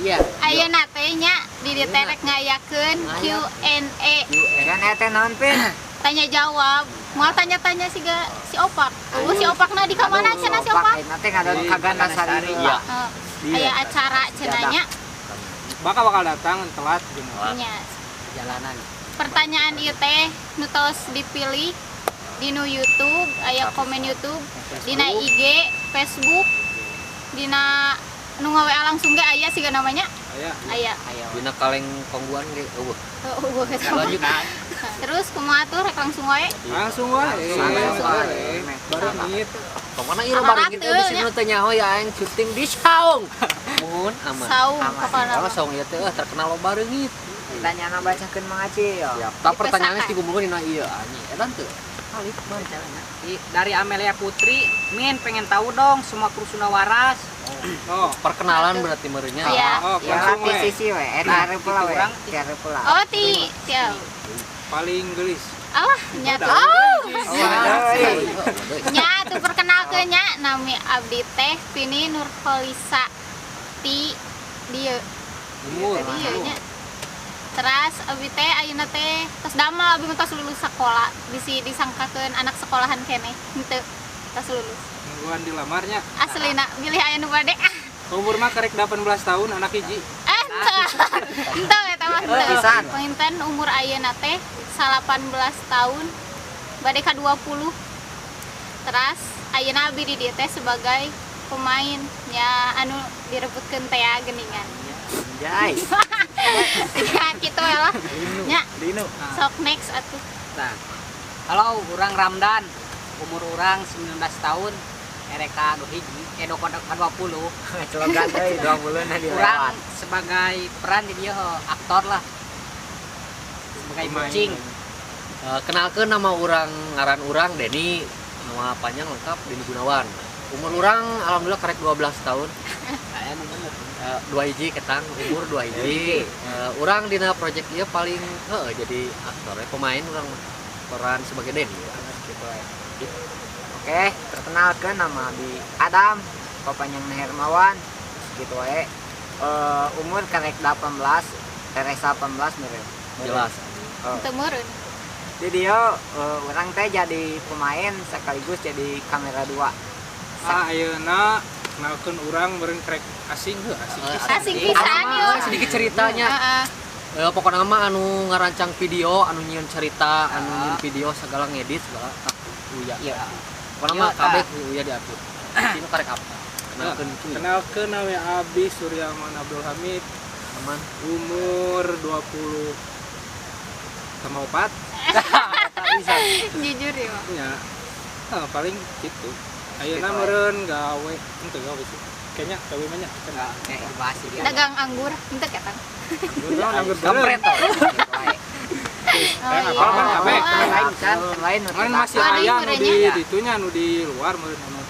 Iya. Ayeuna teh nya di diterek ngayakeun Q&A. Kan eta naon pin? Tanya jawab. Mau tanya-tanya si Opak. Oh, si Opakna di ka mana cenah si Opak? Nanti ngadon kagana sari. Iya. Aya acara cenanya. Bakal datang telat gitu. Nya. Jalanan. Pertanyaan ieu teh nu tos dipilih di YouTube, aya komen YouTube, dina IG, Facebook, dina nu ngawe langsung ge aya siga namanya? Aya. Dina kaleng pangguan ge eueuh. Lanjut. Terus kumaha tuh rek langsung wae? Langsung wae. Baru ngit. Pokona ieu bareng kita di sini teh nyaho ya aing syuting di Saung. Mun aman. Saung pokona. Kalau Saung ieu teh terkenal loba reungit. Ditanya bacakeun Mang Acil. Ya, pertanyaannya ti gumulun dina ieu anjing. Edan teu? Kali man caranya. Dari Amelia Putri, Min pengen tahu dong semua kru Sunda Waras. Oh, Perkenalan berarti merenya. Iya. oh, Ya langsung di we. sisi we, tiare pula we. Tiare pula. Oh, ti. Paling gelis. Alah, nya tuh. Nya tuh perkenalkeun nya nami abdi teh Vini Nurholisa ti dieu. Dieu nya. Teras abdi teh ayeuna teh tos damel abdi mah tos lulus sekolah, bisi disangkakeun anak sekolahan keneh. Henteu tos lulus. Mingguan dilamarnya. Aslina bilih aya nu bade. Umur mah karek 18 tahun anak hiji. Henteu eta mah henteu. Penginten umur ayeuna teh 18 tahun bade ka 20. Teras ayeuna abdi di dieu teh sebagai pemain nya anu direbutkeun teh geuningan. Jai. Ya gitu lah. Nya. Dino. Sok next atuh. Nah, halo, urang Ramdan, umur urang 19 tahun, ereka 20. Celogan euy 20 na dilewat. Urang sebagai peran di dia aktor lah. Sebagai kucing. Kenalkeun nama urang ngaran urang Deni, nama panjang lengkap Deni Gunawan. Umur urang alhamdulillah karek 12 tahun. Aya nu bener. 2 hiji ketang umur 2 hiji. Urang dina project ieu paling jadi aktor pemain urang peran sebagai Deni gitu. Oke, perkenalkeun nama Abi Adam, papanjang Hermawan. Gitu we. Umur karek 18, karek 18 meureun. Jelas. Teu meureun. Di dia urang teh jadi pemain sekaligus jadi kamera 2. Ayeuna kenalkeun urang meureun krek asing asing. Asing pisan yo. Sedikit ceritanya. Pokoknya mah anu ngarancang video, anu nyieun cerita, anu nyieun video segala ngedit segala. Uya. Iya. Pokoknya mah kabeh Uya diatur. Sini karek apa? Kenalkeun nama Abi Suryaman Abdul Hamid. Aman. Umur 20 sama 4. Jujur ya. Ya. Paling gitu. Ayeuna meureun gawe, henteu gawe sih. Kayaknya gawe mah nya cenah. Dibahas dia. Dagang anggur henteu ketang. Kampret toh. Lain Kan masih aya nu di ditunya nu di luar meureun anu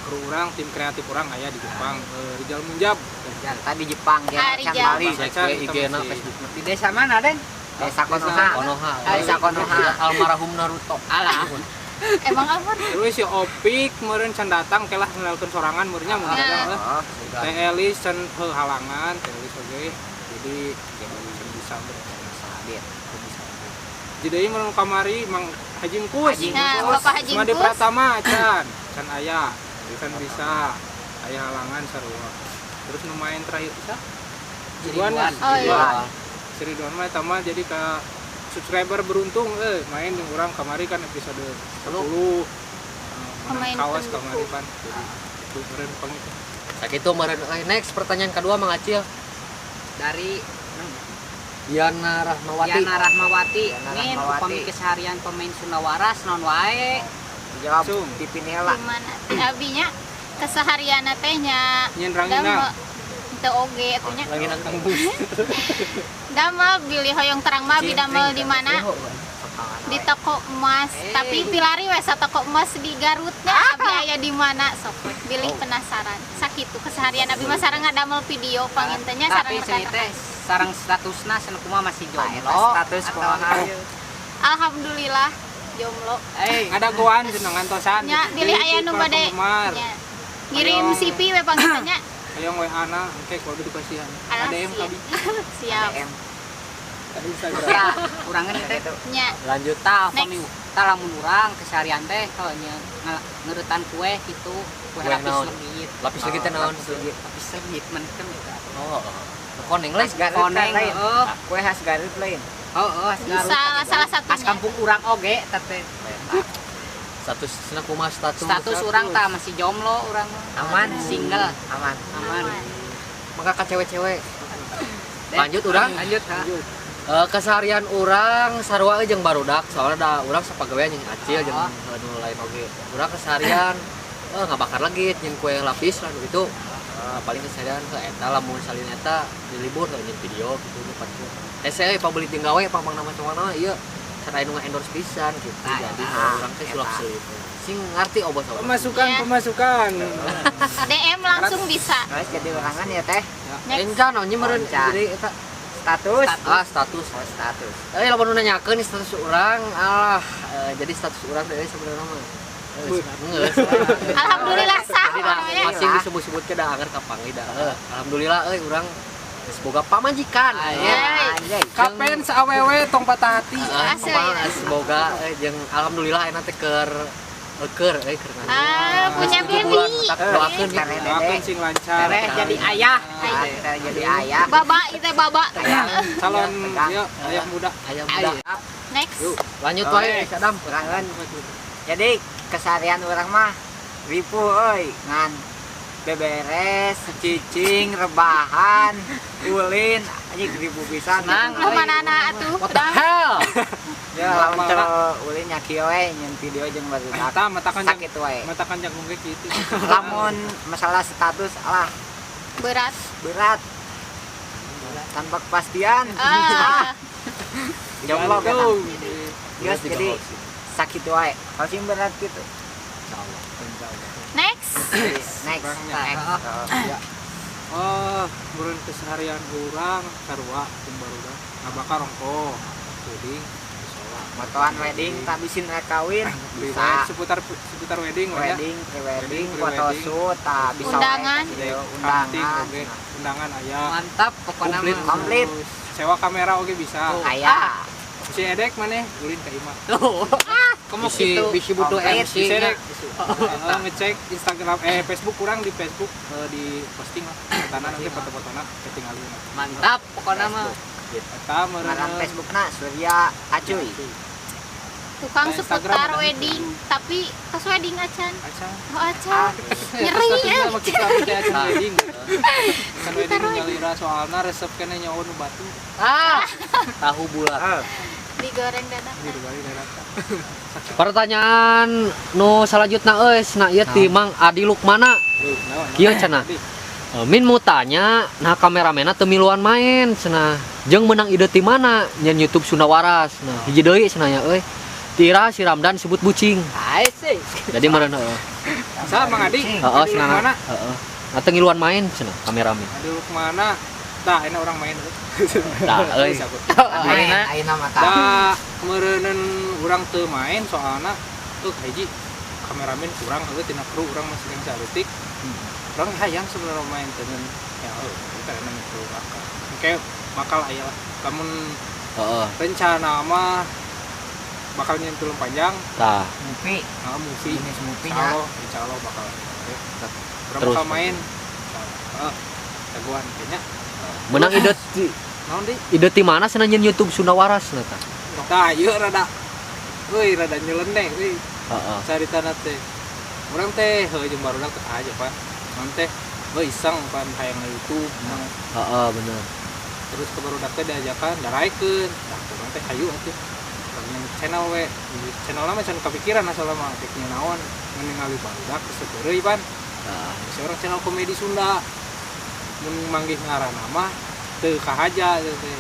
kru urang tim kreatif urang aya di Jepang, Rijal Munjab. tadi Jepang ya, Rijal. Bali. Cek IG-na Facebook. Di desa mana, Den? Desa Konoha. Konoha. Desa Konoha. Almarhum Naruto. Alah. Emang apa? Terus si Opik meureun can datang kelah ngenalkeun sorangan meureunnya mun Oh, Teh Elis can halangan, Teh Elis oge. Jadi can bisa hadir. Jadi meureun kamari Mang Haji Engkus. Nah, Bapak Haji Madi Engkus. Pratama can aya. Kan bisa aya halangan sarua. Terus nu main terakhir bisa Ridwan. Oh iya. Si Ridwan mah eta mah jadi ka subscriber beruntung main yang orang kamari kan episode 10 Pemain kawas pendukung. kamari kan jadi itu keren banget. Sakitu meureun next pertanyaan kedua Mang Acil. Dari Yana Rahmawati. Yana Rahmawati. Yana Min Rahmawati. upami keseharian pemain Sunda Waras naon wae. Jawab Langsung. di Pinela. Gimana? Abinya keseharianna teh nya Nyen ranginang. teu oge atunya. Lagi nang bus. Damel bilih hoyong terang mah abdi damel di mana? Di toko emas. Tapi pilari we sa toko emas di Garutnya abdi aya di mana sok we. Bilih penasaran. Sakitu keseharian abdi mah sareng ngadamel video pangintenya sareng Tapi cenah teh sareng statusna cenah kumaha masih jomblo. Status atau kumaha? Alhamdulillah jomblo. Ada goan jeneng ngantosan. Nya bilih aya nu bade nya. Ngirim CV we pangintenya. Hayang WA na engke kudu dipasihan. Alah, ADM kabi. Siap. DM. Di Instagram. Ya, urang kan teh Nya. Lanjut. tah Next. pami tah lamun urang keseharian teh heunya ngeuretan kue gitu, kue Kue lapis naon? legit. Lapis lagi teh naon? Lapis legit men kan eta. Oh. Koneng lain. Garut Koneng, lain. heeh. Kue khas Garut lain. Heeh, Salah As satunya. kampung urang oge teh. Statusna kumaha status? Status urang tah masih jomblo urang mah. Aman. Single. Aman. Aman. Maka ka cewek-cewek. Lanjut urang. Lanjut. Ha. Keseharian orang sarua jeung barudak soalnya da urang sapagawean jeung acil jeung nu lain oge. Urang keseharian ngabakar lagi jeung kue lapis lah gitu. Paling keseharian ke eta lamun salin eta di libur jeung video gitu pasti. Saya pabeli jeung gawe pamang nama ieu cara anu endorse pisan gitu. Jadi urang teh sulap selip. Sing ngarti obos-obos. Pemasukan. DM langsung bisa. Guys, jadi orangan ya teh. Next. Encan nya meureun Encan. jadi eta Status. status. Oh, status. Lamun nanyakeun nih status urang, jadi status urang teh sebenarnya mah. Geus. Alhamdulillah sah. Jadi dah namanya. masing disebut-sebut ke da anger kapangi da. Alhamdulillah urang geus boga pamajikan. Anjay. Kapen saawewe tong patah hati. Asli. Semoga jeung alhamdulillah enak teh keur Punya baby. Doakeun ya. Doakeun sing lancar. Tereh jadi ayah. Kita jadi ayah. Baba itu baba. Calon ya ayah muda. Ayam muda. Next. Yuk, lanjut wae Sadam. Orangan. Jadi keseharian orang mah ripuh euy ngan beberes, cicing, rebahan, ulin, anjing ribu pisan. Senang, Lu mana anak atuh? What the hell? Ya lamun teu ulin nyaki we nyen video jeung barudak. Eta matakan Sakit we. matakan jagung ge kitu. Lamun masalah status alah Berat. berat. Tanpa kepastian. Jomblo kan. Geus jadi sakit wae. Kalau sing berat gitu. Next. Next. Oh, meureun keseharian urang sarua jeung barudak ngabakar rongko. Jadi Motoan wedding tak bisin kawin bisa. seputar wedding lah ya. Wedding, pre-wedding, Wedding, foto pre-wedding. shoot, tak bisa Undangan. video Kanting undangan. oge, undangan aya. Mantap pokoknya Komplit. mah. Komplit. Terus sewa kamera oge bisa. Aya. Si Edek maneh ulin ka imah. Kamu Bisi gitu. bisi butuh Komplit. MC. Si nya. Edek ngecek Instagram Facebook kurang di Facebook di posting lah. Tanah nanti foto-fotona ketinggalin. Mantap pokoknya mah. Eta Ngaran meureun Facebookna Surya Acuy. Tukang Nah, seputar Instagram ada wedding, tapi pas wedding acan. aca. Oh acan. Nyeri ya. Statusna mah kita teh acan wedding. Kan wedding nyalira soalna resep keneh nyawa nu batu. Tahu bulat. Digoreng dadak. Di balik daerah. Pertanyaan nu selanjutnya eus na ieu ti Mang Adi Lukmana. Kieu cenah. Min mau tanya, nah kameramena teu miluan main cenah. Jeung menang ide ti mana? Nyen YouTube Sunda Waras. Nah, hiji deui cenah nya euy. Tira si Ramdan sebut bucing. Ai sih. Jadi meureun heueuh. Sa Mang Adi? Heeh, Adi cenah. Lukmana? Heeh. Nah, teu ngiluan main cenah kameramen. Adi Lukmana. Tah, enak orang main. Tah, euy. Ayeuna mata. Da meureunun urang teu main soalna hiji kameramen kurang heueuh tina kru urang masih yang saeutik. Urang hayang sebenarnya main tenan ya kita enak kru akal. Oke, bakal aya lah. Lamun Heeh. rencana mah bakal nyen film panjang, Tah. Movie, movie. jenis movie-nya. Insyaallah bakal. Oke. Urang Terus. bakal main. Heeh. Jagoan kayaknya. Menang ide ti Naon di? ide ti mana cenah nyen YouTube Sunda Waras na tah. Tah, ieu rada rada nyeleneh euy. Heeh. Caritana teh urang teh heuh jeung barudak teh aja pan urang teh iseng pan hayang na YouTube nah, Heeh, bener. terus ke barudak teh diajakan daraikeun nah urang teh hayu atuh urang channel we di channel mah can kepikiran asal mah teknya naon ningali barudak geus deureuy pan Tah. seorang channel komedi Sunda mun manggih ngaranna mah teu kahaja teh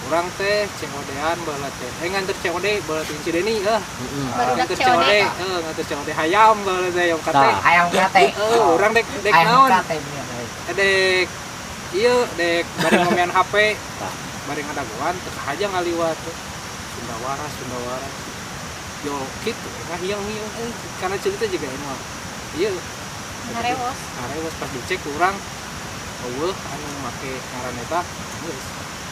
urang teh COD-an baheula teh nganter COD baheula teh Cideni Heeh. Barudak nganter COD. nganter COD hayam baheula teh yang kate Tah. Ayam kate. urang dek Ayam naon kate bener. dek ieu dek bari ngomean HP Tah. bari ngadaguan teu kahaja ngaliwat tuh Sunda Waras yo kitu ngahiang-hiang karena cerita juga ini mah ieu Ngarewos. arewes pas dicek urang eueuh anu make ngaran eta geus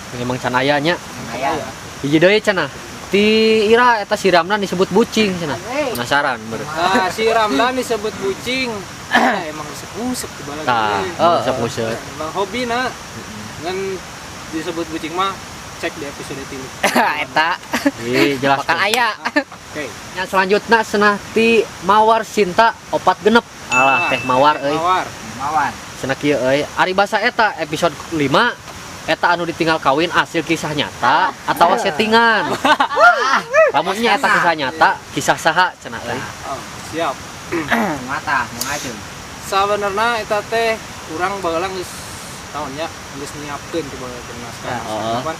Memang can aya nya. Aya. Hiji deui cenah. Ti ira eta si Ramdan disebut bucing cenah. Penasaran bener. nah si Ramdan disebut bucing emang usep di bala Tah, musep-musep. emang hobina ngan disebut bucing mah cek di episode 3 Eta Ih, jelas. bakal aya. oke Yang selanjutnya cenah ti Mawar Sinta opat genep. Alah teh Mawar euy. mawar Mawar. Cenah kieu euy. Ari basa eta episode 5 eta anu ditinggal kawin hasil kisah nyata atau settingan. Lamunnya eta kisah nyata, kisah saha cenah euy. oh, siap Mata mengajun. sabenerna eta teh urang bagelang geus tahunnya geus nyiapkeun coba naskah Heeh. kan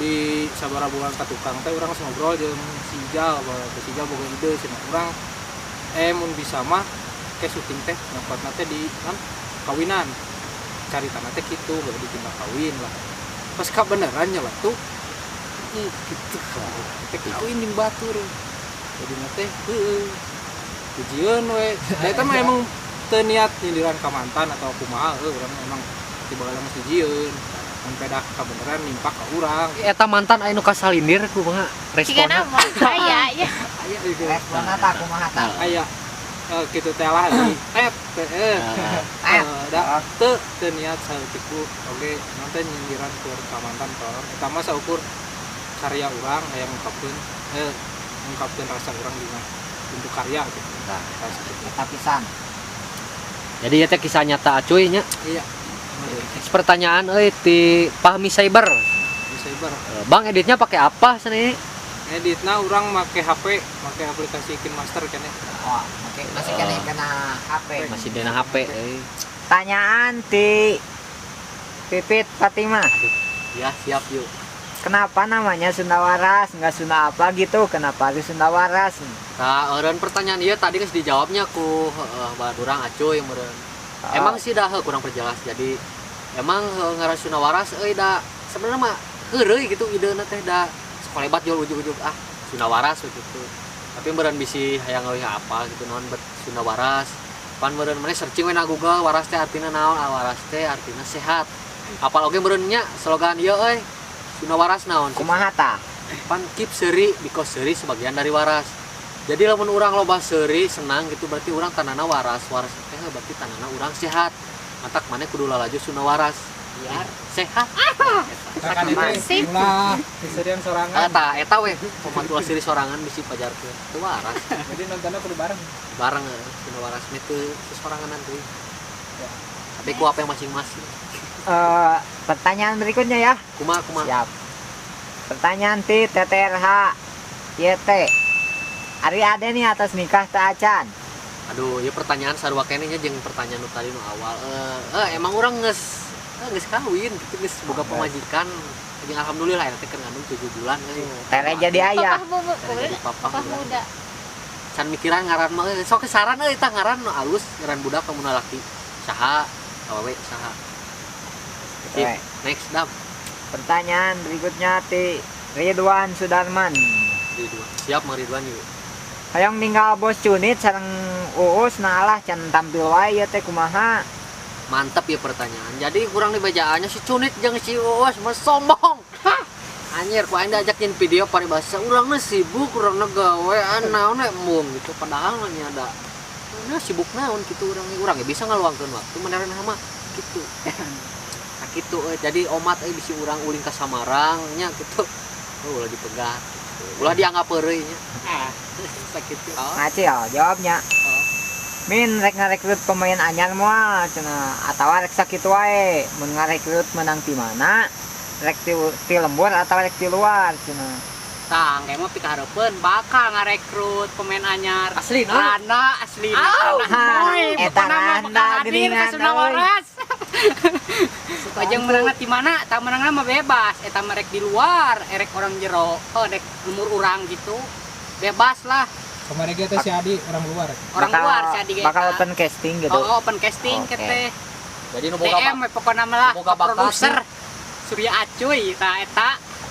di sabaraha bulan ka tukang teh urang geus ngobrol jeung si Ijal bahwa si Ijal boga ide cenah urang mun bisa mah ke syuting teh nyokotna teh di kan kawinan caritana teh kitu baru ditinggal kawin lah pas kabeneran nya tuh gitu teh kawin jeung batur jadi teh heueuh pujian we eta mah emang teu niat nyindiran ka mantan atau kumaha urang emang tiba-tiba mesti jieun mun pedah kabeneran nimpak ka urang Eta mantan anu kasalindir kumaha Jika responna. nama aya ya. aya ieu Responna tak kumaha tah. aya kitu teh lah di da teu niat saeutik oge nanti nyindiran ke ka mantan ka orang eta mah saukur karya urang aya ngungkapkeun rasa urang dina bentuk karya gitu Nah. Eta pisan. Jadi eta kisah nyata acuy nya. iya Pertanyaan euy ti Fahmi Cyber. bisa ibar Bang editnya pakai apa cenah? editna urang make HP make aplikasi KineMaster keneh Oh, oke. Masih kena HP. Masih dina HP euy. Tanyaan ti Pipit Fatima. Ya, siap yuk. Kenapa namanya Sunda Waras? Enggak Sunda apa gitu? Kenapa harus Sunda Waras? Nah, eureun pertanyaan ieu tadi geus dijawabnya ku Badurang acuy meureun. Emang sih dah kurang perjelas. Jadi emang ngaran Sunda Waras euy da sebenarnya mah heureuy gitu ideuna teh da sekolebat jual ujug-ujug Sunda Waras gitu. Tapi meureun bisi hayang ngeuwih apa gitu naon bet Sunda Waras. Pan meureun maneh searching we na Google waras teh artina naon? Waras teh artina sehat. Apal oge meureun nya slogan ieu euy. Sunda Waras naon? Kumaha tah? Pan keep seuri because seuri sebagian dari waras. Jadi lamun urang loba seuri senang gitu berarti urang tanana waras. Waras teh berarti tanana urang sehat. Matak maneh kudu lalaju Sunda Waras. Biar sehat. kan Sip. itu ulah diserian sorangan Eta we pematulah siri sorangan bisi pajarkeun. Teu waras. jadi nontonnya kudu bareng Bareng Sunda Waras mah teu soranganan teuing. Tapi ku apa yang masing-masing. Pertanyaan berikutnya ya. Kumaha Siap. Pertanyaan ti TTRH YT. Ari ade nih atas nikah teh acan. Aduh, ya pertanyaan sarua keneh nya jeung pertanyaan nu tadi nu awal. Emang urang geus kawin gitu geus boga pamajikan. Jeung alhamdulillah eta teh keur ngandung 7 bulan euy. Tere jadi ayah. Papah bubu. Tere jadi papah Papah budak. muda. Can mikiran ngaran mah sok saran euy tah ngaran nu alus ngaran budak ka mun laki. Saha? Awewe saha? Sip. Oke. Next dam. Pertanyaan berikutnya ti Ridwan Sudarman. Ridwan. Siap Mang Ridwan yuk. Hayang ninggal bos Cunit sareng Uus nalah can tampil wae ieu teh kumaha? Mantap ya pertanyaan. Jadi kurang di bajaannya si Cunit jeung si Uus mah sombong. Anjir, ku aing diajak nyen video paribasa urangna sibuk, urangna gawean naon we mung gitu. Padahal mah nya ada. Nah, sibuk naon gitu urang bisa ngaluangkeun waktu manehna mah gitu. Nah gitu jadi omat bisi urang uling ka Samarang nya gitu. Oh, ulah dipegat gitu. Ulah dianggap heureuy nya. Sakitu. Ngaci ya jawabnya. Min rek ngarekrut pemain anyar moal cenah atawa rek sakitu wae. Mun ngarekrut menang ti mana? Rek ti lembur atau rek ti luar cenah. Tang, kayak mah pikahareupeun bakal ngarekrut pemain anyar. Aslina? Rana, aslina. Eta Rana geuningan Sunda Waras. Pajang menangna di mana? Tak menangna mah bebas. Eta mah rek di luar, rek orang jero. Rek umur urang gitu. Bebas lah. kemarin kita si Adi orang luar Orang luar si Adi Bakal open casting gitu. Oh, open casting Oke. kete. Jadi nu boga DM we pokona mah lah boga bakat produser. Surya Acuy eta.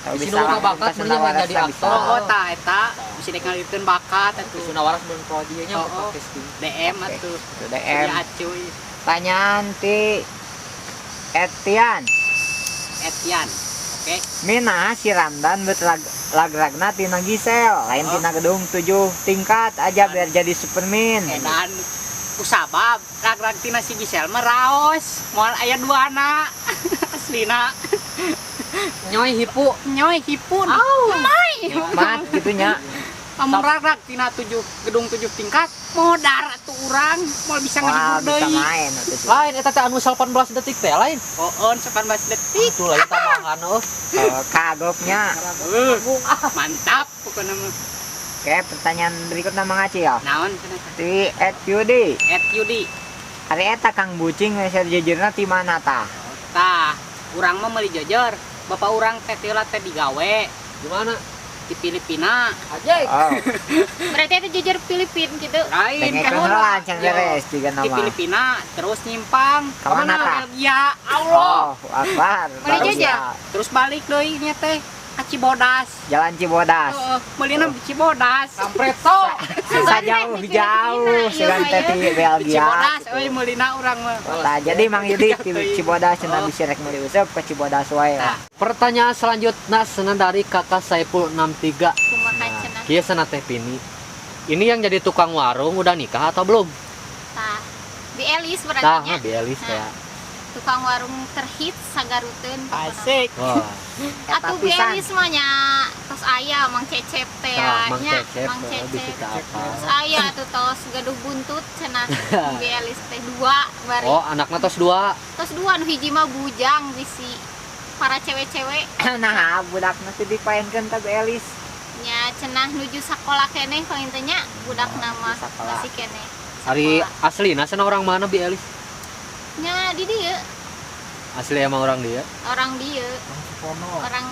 Atau Bisi bisa nu boga langsung bakat ke Sunda mending Waras jadi lah aktor. bisa. Oh, eta bisa dikenalikeun bakat Di atuh. Sunda Waras belum pro dieu nya Oh, oh. casting. DM Oke. atuh. Itu Surya DM. Acuy. Pertanyaan ti Etian. Etian. Oke. Mina si Ramdan bet lagragna tina Gisel, lain tina gedung 7 tingkat aja biar jadi Superman. Edan usabab rag-rag tina si Gisel mah raos. Moal aya 2 anak. Aslina. Nyoy hipu. Nyoy hipun. Mai. Mat gitunya. Lamun rag-rag tina 7 gedung 7 tingkat modar atuh urang moal bisa Wah, ngehibur bisa deui. main atuh. Lain eta teh anu 18 detik teh lain. Oon 18 detik. Itu lain tambahan Kagoknya. Mantap pokoknya mah. Oke, pertanyaan berikutnya Mang Acil. Naon cenah? Di @UD. Yudi. Hari eta Kang Bucing geus jujurna ti mana tah? Tah, urang mah meuli jojor. Bapak urang teh teu teh digawe Di mana? di Filipina. Ajay. Oh, Berarti itu jujur Filipin gitu. Lain dengekeun kan heula can beres jiga di nama. Filipina terus nyimpang Ka mana tah? Belgia. Allah. Oh, Akbar. Meuli Baru jajal. ya. Terus balik deui nya teh ka Cibodas. Jalan Cibodas. Heeh, meulina di Cibodas. Kampreto. Susah jauh-jauh sugan teh ti Di Belgia. Cibodas euy meulina urang mah. Tah, jadi Mang Yudi ti Cibodas cenah bisa rek meuli useup ke Cibodas wae. Tah, Pertanyaan selanjutnya senang dari Kakak Saiful 63. Kumaha cenah. Kieu sana teh Pini. Ini yang jadi tukang warung udah nikah atau belum? Tah. Di Elis Tah, berarti nya. Bielis Nah. kayak. Tukang warung terhits sagaruteun. asik. Wah, Atuh Eta pisan. Bielis mah nya tos aya Mang Cecep teh tah, Mang nya. Cecep Mang bisa Cecep. kita apa? Terus aya tuh tos gaduh buntut cenah. Bielis teh 2 bari. Oh, anaknya tos 2. Tos 2 nu hiji mah bujang bisi para cewek-cewek Nah, budakna teh dipaenkeun ka Elis. nya cenah nuju sakola keneh paling teh nya budak nama sakola. masih keneh. Hari Sakola. asli sana orang mana Bielis? Nya di dieu Asli emang orang dia. orang dieu. Orang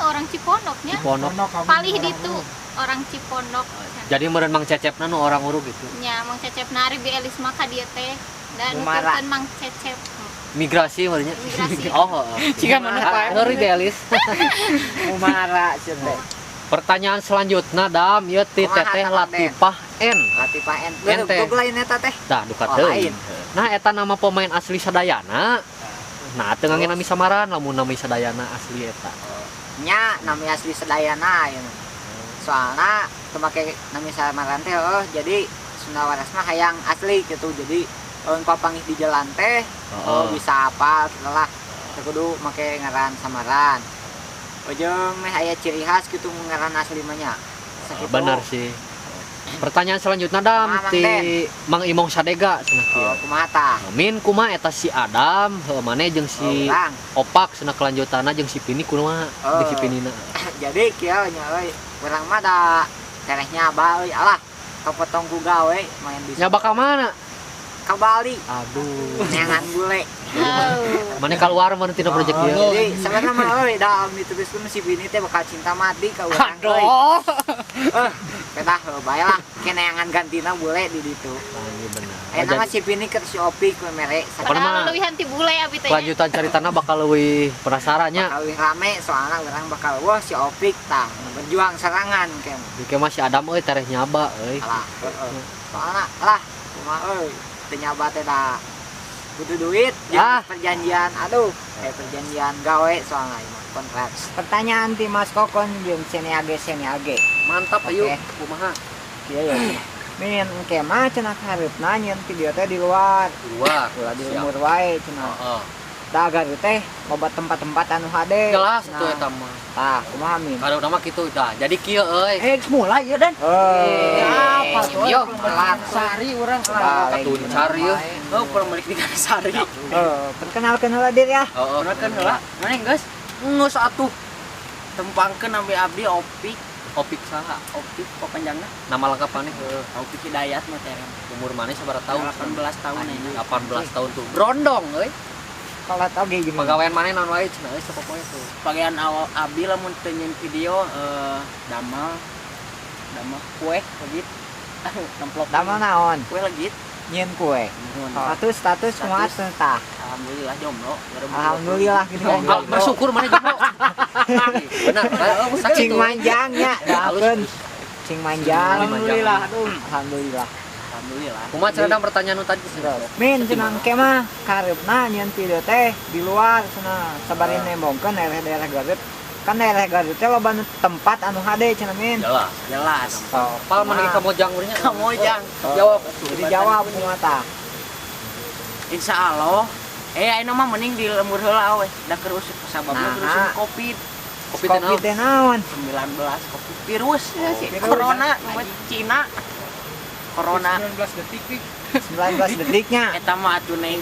orang Cipondoknya. Ciponok. Palih ditu orang Cipondok. Jadi meureun Mang Cecepna nu orang urug gitu. Nya Mang Cecep nari Bielis mah ka dieu teh dan Umara. nuturkeun Mang Cecep. Migrasi meureunnya. Migrasi. Oh, Jika mana Pak? Sorry Bielis. Umara cenah. Pertanyaan selanjutnya Dam, ieu ti Kumaha, Teteh Kang Latifah N. Latifah N. Ente. Googlein eta teh. Tah, duka Oh, teuing. lain. Nah, eta nama pemain asli Sadayana. Nah, teu ngangge nami samaran lamun nami Sadayana asli eta. Nya nami asli Sedayana ya. Soalna teu make nami samaran teh jadi Sunda Waras mah hayang asli gitu. Jadi papanggih di jalan teh bisa apal lah. Teu kudu make ngaran samaran. Ujung meh aya ciri khas gitu ngaran asli mah nya. Sakitu. Bener sih. Pertanyaan selanjutnya Dam Kumaha, Mang ti Den? Mang Imong Sadega cenah kieu. Kumaha tah? Min kumaha eta si Adam, heuh maneh jeung si Urang. Opak cenah kelanjutanna jeung si Pini kumaha? Oh. Jeung si Pinina. Jadi kieu nya euy, urang mah da terehnya aba euy alah kapotong ku gawe main di Nya bakal mana? ka Bali Aduh. neangan bule. Oh. Maneh keluar mana tina project ieu? Jadi sebenarnya mah euy da dituliskeun si Bini teh bakal cinta mati ka urang euy. Aduh. Kedah bae lah ke neangan gantina bule di ditu. Anjir bener. Eta mah si Bini keur si Opi ku mere Pokoknya mah Padahal leuwihan ti bule abi teh. nya. kelanjutan ceritana bakal leuwih penasarannya. bakal leuwih rame soalna urang bakal wah si Opik tah berjuang serangan kem. Dike mah si Adam euy tereh nyaba euy. Alah, soalna lah kumaha euy teu nyaba teh da butuh duit Ah. perjanjian aduh perjanjian gawe soalnya ieu mah kontrak. Pertanyaan ti Mas Kokon jeung Seniage. Mantap ayo. Oke. Kumaha? Kieu ya. Min engke mah cenah hareupna nyeun video teh di luar. Luar. Ulah di Siap. umur wae cenah. Heeh. Da gareu teh loba tempat-tempat anu hade. Jelas Nah, tuh eta mah. Tah, kumaha min? Kada nama kitu dah. Jadi kieu euy. Mulai ya Dan. Apa tuh? Yo, Melat sari urang. Katuncar ieu. Oh, pemilik di sari. Perkenalkan heula diri ya. Heeh. Kan heula. Mana geus? Ngeus atuh. Tempangkeun abi abdi Opik. Opik saha? Opik panjangna. Nama lengkap maneh? Opik Hidayat mah teh. Umur maneh sabaraha tahun? 18 tahun ini. 18 tahun tuh. Brondong euy. Kalau oge gini. Pagawean maneh naon wae cenah euy sapopoe tuh. Bagian awal abdi lamun teu nyeun video damel kue legit. Templok Damel naon? kue legit. Nyeun kue. Status kumaha teh tah? Alhamdulillah jomblo. Alhamdulillah gini kan. Bersyukur maneh jomblo. Benar, Cing manjangnya dakeun. Cing manjang. Alhamdulillah. Aduh. Alhamdulillah. alhamdulillah. Kumaha cenah pertanyaan nu tadi Min cenah engke mah kareupna nyieun video teh di luar cenah sabari nembongkeun daerah Garut. Kan daerah Garut teh loba tempat anu hade cenah Min. Jelas. Pal mana ka Mojang urangnya? Mojang. Jawab. Jadi jawab kumaha tah. Insya Allah ayeuna mah mending di lembur heula we da keur usuk sababna keur usuk covid Covid teh naon? 19 covid virus si Virus. corona nu Cina corona 19 detik nih 19 detiknya. eta mah atuh neng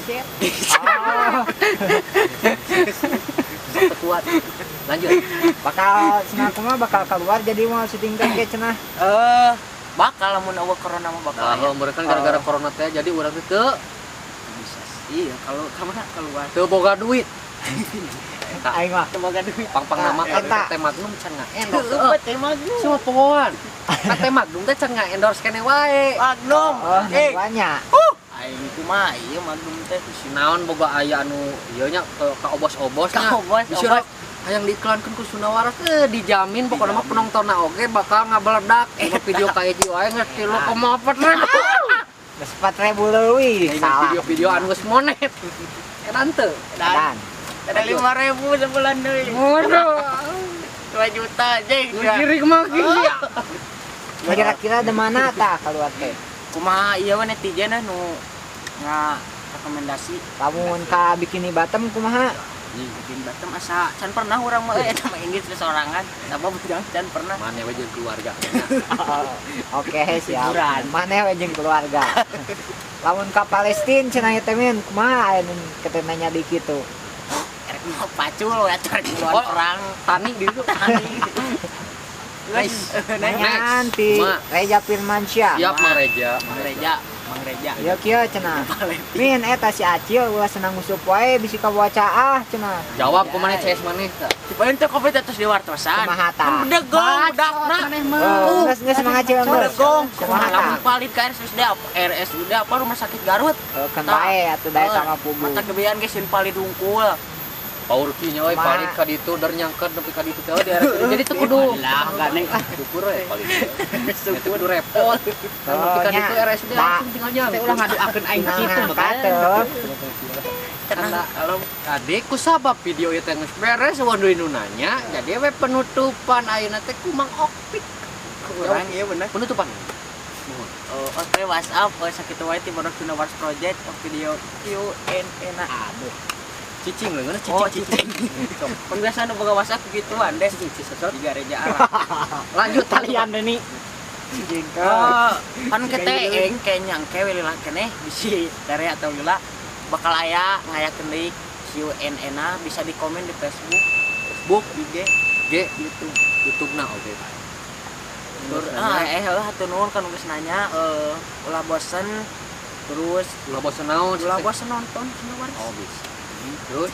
Oh, Kuat. Lanjut. bakal cenah kumaha bakal keluar jadi mau syuting teh ge cenah. bakal lamun eueuh corona mah bakal Nah, aya. mereka kan gara-gara corona teh jadi urang teh teu Bisa sih. Iya kalau kamana keluar teu boga duit. Aing mah semoga duit Pang-pang nama Eta. teh Magnum can endorse. teh Magnum Semua pohoan. Teh Magnum teh can endorse kene wae. Magnum oh banyak. aing kumaha ieu Magnum teh Naon boga aya anu ieu nya ka obos-obosnya. Ka obos, Disuruh hayang diiklankeun ku Sunawaras dijamin pokokna mah penontonna oge bakal ngabeledak. Video ka hiji wae geus 3,4 Geus 4.000 leuwih. Salah. Video-video anu geus monet. Edan teu. Dan ada 5.000 sebulan deui Waduh. 2 juta jeung Ngiring mah ya. kira-kira di mana tah keluar teh? kumaha ieu we netizen nu rekomendasi Lamun ka Bikini Bottom kumaha? bikin Batam asa can pernah urang mah eta mah Inggris sorangan apa bujang can pernah Mana we jeung keluarga. Oke, siap. Hiburan. Maneh we jeung keluarga. Lamun ka Palestina cenah teh min kumaha aya nu ketenanya di kitu? erek mau pacul we atur keluar perang Tani di situ. guys Nanti Ma. Reja Firmansyah. Siap Mang Reja. Mang Reja Ieu kieu cenah. Min eta si Acil ulah senang ngusup wae bisi ka wacaah cenah. Jawab ku maneh CS maneh. Tipeun teh covid atas di wartosan Kumaha tah? bedegong budakna Oh, geus mangacil geus. bedegong Kumaha tah? lamun palit ka RSUD apa rumah sakit Garut Kan bae atuh daya sama pugu. mata gebean ge sin palit hungkul Paurki nya we Kumaha? palit ka ditu dar nyangket nepi ka ditu teh di RSUD. Jadi teu kudu lah ganeng syukur we palit. Teu kudu repot. Kalau nepi ka ditu RSUD langsung tinggal nyangkut. ulah ngaduakeun aing Nah, kitu katuh. Karena kalau adik ku sabab video ieu teh geus beres waduh nu nanya jadi we penutupan ayeuna teh ku Mang Opik. kurang ieu bener Penutupan. oke WhatsApp sakitu wae ti Boros Sunawaras Project video Q&A na aduh Cicing leungeun oh cicing. cicing pun biasa nu boga WhatsApp gituan deh tiga reja arah Lanjut kalian Deni kan kete engke nyangke we lila keneh bisi dari atau lila bakal aya ngayakeun deui Q&A na bisa di komen di Facebook IG G YouTube na oge. tur hatur nuhun kan geus nanya ulah bosen terus Ulah bosen naon? ulah bosen nonton Sunawaras Oh bisa. Terus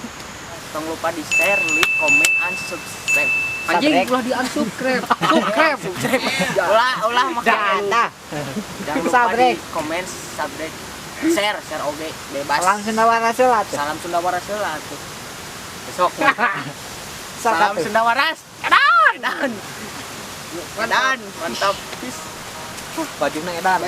jangan lupa di share, like, comment, and subscribe. anjing ulah di unsubscribe. Subscribe. Ulah makan. Tah. Jangan lupa di Subscribe. comment, subscribe, share oge bebas. Salam Sunawaras heula tuh. Salam Sunawaras heula atuh. Besok. Sok Salam atuh. Sunawaras. Edan. Edan. Mantap. Peace. Bajuna edan.